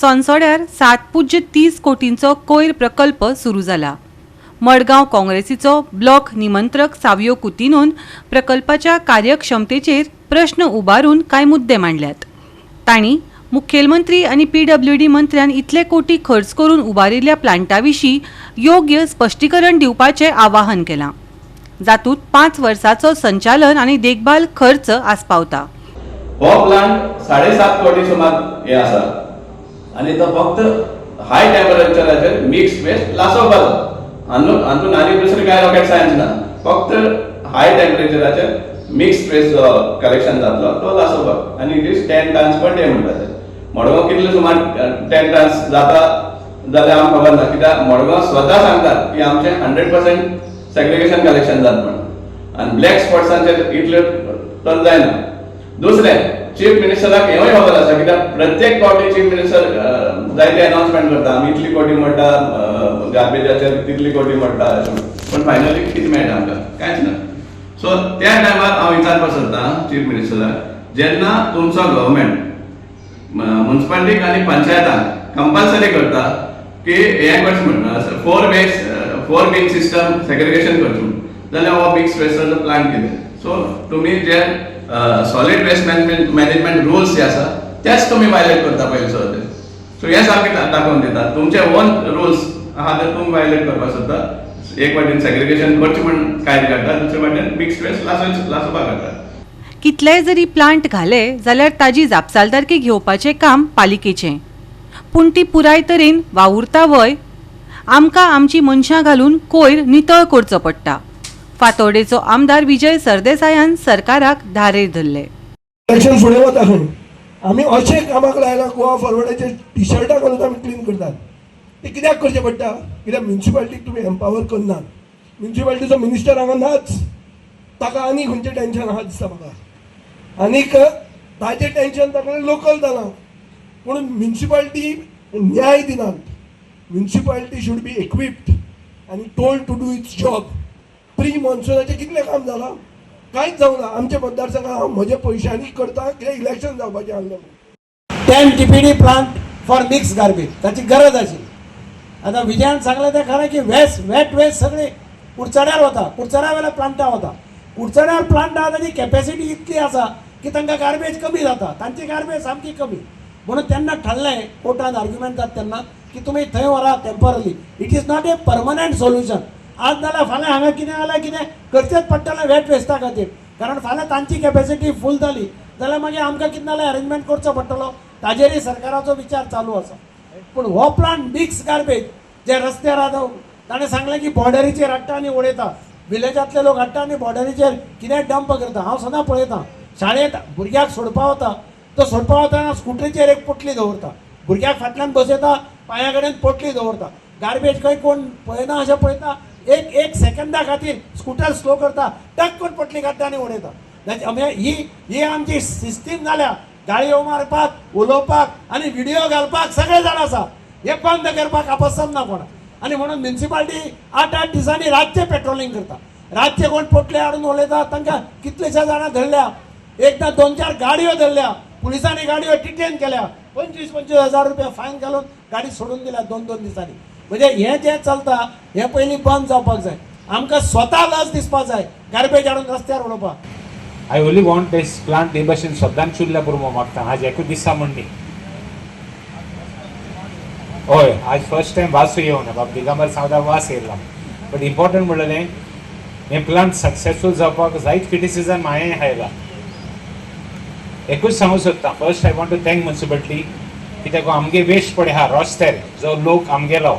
सोनसोड्यार 7.30 कोटींचो कोयर प्रकल्प सुरू जाला. मडगांव काँग्रेसीचो ब्लॉक निमंत्रक सावियो कुतिनोन प्रकल्पाच्या कार्यक्षमतेचेर प्रश्न उबारून कांय मुद्दे मांडल्यात. तांणी मुखेलमंत्री आनी PWD मंत्र्यान इतले कोटी खर्च करून उबारिल्ल्या प्लांटाविशीं योग्य स्पश्टीकरण दिवपाचें आवाहन केलां. जातूंत 5 वर्सांचो संचालन आनी देखभाल खर्च आस्पावता. हो प्लांट 7.5 कोटी सुमार हे आसा आनी तो फक्त हाय टेम्परेचराचेर मिक्स्ड वेस्ट लासोवपाचो. हातून आनी दुसरें कांय रॉकेट सायन्स ना. फक्त हाय टेम्परेचराचेर मिक्स्ड वेस्ट कलेक्शन जातलो तो लासोवपाक आनी it is 10 tons per day म्हणटा ते. मडगांव कितले सुमार 10 टन्स जाता जाल्यार आमकां खबर ना, कित्याक मडगांव स्वता सांगतात की आमचें 100% सेग्रिगेशन कलेक्शन जाता म्हणून आनी ब्लॅक स्पॉट्सांचेर इतले टन जायना. दुसरें चीफ मिनिस्टराक हेंवूय खबर आसा, कित्याक प्रत्येक फावटी चीफ मिनिस्टर जायते अनाउन्समेंट करता, आमी इतली कोटी म्हणटा गार्बेजाचेर, तितली कोटी म्हणटा अशें, पण फायनली कितें मेळटा आमकां कांयच ना. सो त्या टायमार हांव विचारपाक सोदतां चीफ मिनिस्टराक, जेन्ना तुमचो गव्हर्मेंट म्युनिसिपालिटीक आनी पंचायतांक कंपल्सरी करता की हे करचें म्हणून 4 बीन सिस्टम सेग्रिगेशन करचें, जाल्यार हो मिक्स वेस्टाचो प्लांट कितें. सो तुमी जे सॉलिड वेस्ट मॅनेजमेंट रुल्स जे आसा तेच तुम्ही वायलेट करता पयलीं सो. सो हे सारकें दाखोवन दितात तुमचे ओन रुल्स आहा ते तुमी वायलेट करपाक सोदता. एक वाटेन सेग्रिगेशन करचें म्हण कायदे काडटा, दुसरे वाटेन मिक्स वेस्ट लासोवपाक काडटा. कितलेय जरी प्लांट घाले जाल्यार ताजी जापसालदारकी घेवपाचें काम पालिकेचें, पूण ती पुराय तरेन वावुरता वय आमकां आमची मनशां घालून कोयर नितळ करचो पडटा. फातोर्डेचो आमदार विजय सरदेसायान सरकाराक धारेर धरले. इलेक्शन फुडें वता खंय आमी अशें कामाक लायला, गोवा फॉरवर्डाचे टी-शर्टां घालून आमी क्लीन करतात. ते कित्याक करचें पडटा? कित्याक म्युनिसिपालिटीक तुमी एम्पावर करनात. म्युनिसिपालिटीचो मिनिस्टर हांगा नाच, ताका आनी खंयचें टेन्शन आहा दिसता म्हाका. आनीक ताजें टेन्शन ताका लोकल जालां, पूण म्युनिसिपालिटी न्याय दिनात. म्युनिसिपालिटी शूड बी इक्विप्ड आनी told to do its job. Pre मॉन्सुनाचें कितलें काम जालां? कांयच जावना. आमच्या मतदारसंघात हांव म्हज्या पयशांनी करता, कित्याक इलेक्शन जावपाचें आसलें. 10 TPD plant for mix garbage ताची गरज आशिल्ली. आतां विजयान सांगलें तें खरें की वेट वेस्ट सगळें कुडचड्यार वता, कुडचड्या वेल्या प्लांटां वता. कुडचड्यार प्लांट आहा ताची कॅपॅसिटी इतली आसा की तांकां गार्बेज कमी जाता, तांची गार्बेज सामकी कमी. म्हणून तेन्ना थारलें कोर्टान आर्ग्युमेंट जाता तेन्ना की तुमी थंय व्हरा temporary. It is not a permanent solution. आज नाल्यार फाल्यां हांगा कितें जाल्यार कितें करचेंच पडटलें वेट वेस्टा खातीर. कारण फाल्यां तांची कॅपॅसिटी फूल जाली जाल्यार मागीर आमकां कितें जाल्यार अरेंजमेंट करचो पडटलो. ताजेरय सरकाराचो विचार चालू आसा. पूण हो प्लांट मिक्स गार्बेज जे रस्त्यार आसा ताणें सांगलें की बॉर्डरीचेर हाडटा आनी उडयता. विलेजांतले लोक हाडटा आनी बॉर्डरीचेर कितें डंप करता. हांव सदां पळयतां शाळेंत भुरग्याक सोडपा वता, तो सोडपा वतना स्कुटरीचेर एक पोटली दवरता, भुरग्याक फाटल्यान बसयता, पांया कडेन पोटली दवरता. गार्बेज खंय कोण पळयना अशें पळयता. एक सेकंदा खातीर स्कूटर स्लो करता, टक करून पोटली काडटा आनी उडयता. ही आमची सिस्टीम जाल्या. गाळयो मारपाक, उलोवपाक आनी व्हिडिओ घालपाक सगळे जाण आसा. हे बंद करपाक आपसम ना कोणा. आनी म्हणून म्युनिसिपालिटी 8-8 दिसांनी रातचें पेट्रोलिंग करता. रातचे कोण पोटले हाडून उडयता तांकां कितलेशे जाणां धरल्या. एकदां 2-4 गाडयो धरल्या, पुलिसांनी गाडयो डिटेन केल्या, 25-25 हजार रुपया फायन घालून गाडी सोडून दिल्या 2-2 दिसांनी. म्हणजे हे जें चलता हें पयलीं बंद जावपाक जाय. आमकां स्वता लज दिसपाक जाय गार्बेज हाडून रस्त्यार उडोवपाक. I only want this plant हे भाशेन श्रद्धांजली पुरवो मागता. आज एकूच दिसा म्हणणी हय आज फर्स्ट टायम वास येवना बाब दिगंबर सावदा वास येयला. बट इम्पॉर्टंट म्हणलें हें प्लांट सक्सेसफूल जावपाक जायत क्रिटिसिजम हांवें हायला. एकूच सांगूंक सोदता, first I want to thank municipality कित्याक आमगे वेस्ट पडे आहा रस्त्यार जो लोक आमगेलो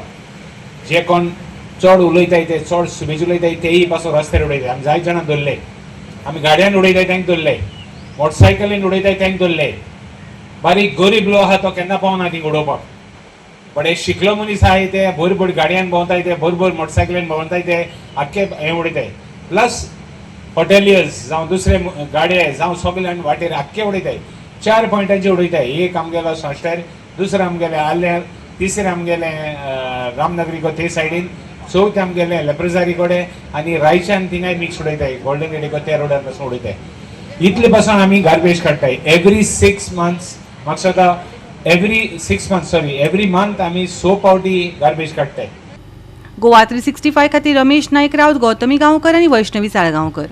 जे कोण चड उलयताय ते चड सुबेज उलयताय तेय पासून रस्त्यार उडयताय. आमी जायत जाणां धरले. आमी गाडयान उडयताय तांकां धरले, मोटरसायकलीन उडयताय तांकां धरले. बारीक गरीब लोक आहा तो केन्ना पावना थिंग उडोवपाक. पण हे शिकलो मनीस आहाय ते भर भर गाडयान भोंवताय ते, भर भर मोटरसायकलीन भोंवताय ते, आख्खे हें उडयताय. प्लस हॉटेलियर्स जावं दुसरे गाडये जावं सगळे वाटेर आख्खे उडयताय. 4 पॉयंटांचेर उडयताय. एक आमगेलो संस्टार, दुसरें आमगेलें आल्यार, तिसरें आमगेलें रामनगरी ते सायडीन, चौथे आमगेलें लेप्रजारी कडेन आनी रायच्यान थिंगाय मिक्स उडयताय. गोल्डन गेटी त्या रोडार पासून उडयताय. इतले पासून आमी गार्बेज काडटाय. एवरी 6 मंथ्स म्हाका सदां एव्हरी 6 मंथ एव्हरी मंथ आम्ही 100 पावटी गार्बेज काडटाय. गोवा 365 खातीर रमेश नायक रावत, गौतमी गांवकर आनी वैष्णवी साळगांवकर.